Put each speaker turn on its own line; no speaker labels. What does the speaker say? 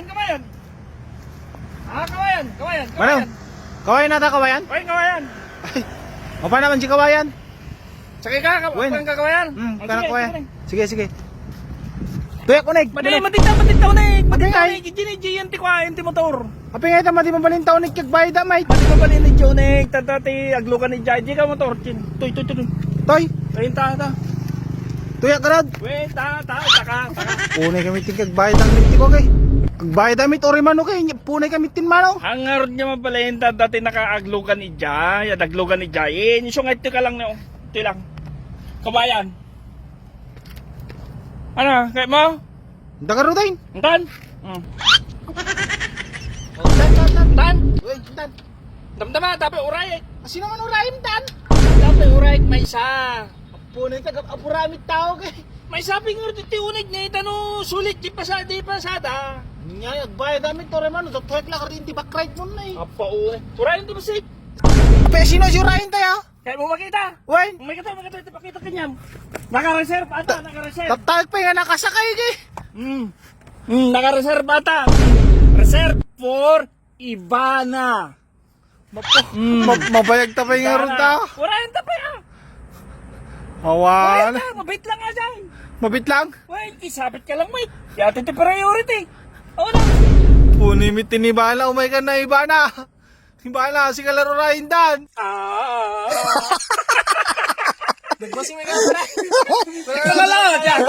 kawayan. Kawayan.
Manong, kawayan nata kawayan?
Kawayan.
Ay, o pa naman si kawayan?
Sakay ka,
Wen.
kawayan.
Kana kawayan. Sige. Tuyak ko nig.
Matitaw na
Matitay.
Ginigiyan ti kwa, ti motor.
Api nga ita mati mabalintaw nig kagbay da may.
Pati ba ni Jonek, tatati, aglukan ni Jaji ka motor. Tuy.
Toy,
Ayun ta.
tuyak ka rod.
Wait, taka.
Punay kami tin kagbay da mit ko kay. Kagbay da mit ori mano kay. Punay kami tin mano.
Hangarod niya mapalayin tatati nakaaglukan ni Jay, aglukan ni Jay. Nisungay ti ka lang no. Ito lang. Kabayan. Ano, kaya mo?
Daga rodain.
Tan?
Tan. Uy, tan.
Damdama, dapat uray.
Asi naman uraim tan.
Dapat uray, may isa.
Punay tagap apuramit tao kay.
May sabi nga rin tiunig na itano sulit di pasada.
Nya kagbay da mit ori mano tuyak la rin di bakride mo na eh.
Apa uray? Uray hindi masik.
Api sino si urain tayo?
Kaya mo makita.
Uy,
Makita kanyam. Naka-reserve ata, naka-reserve.
tatag pa nga nakasakay kay.
Naka-reserve ata. Reserve for Ibana.
Mabayag ta pa nga ron tao.
Uray, hindi pa yan.
Awan.
Mabait lang nga dyan.
Mabit lang.
Wait, isabit ka lang, mate. Yata ito priority. Oo na.
Punimit tinibala, umay ka na iba na. Iba na, si kalaro rahin dan.
Nagbasing may ka. Wala lang dyan.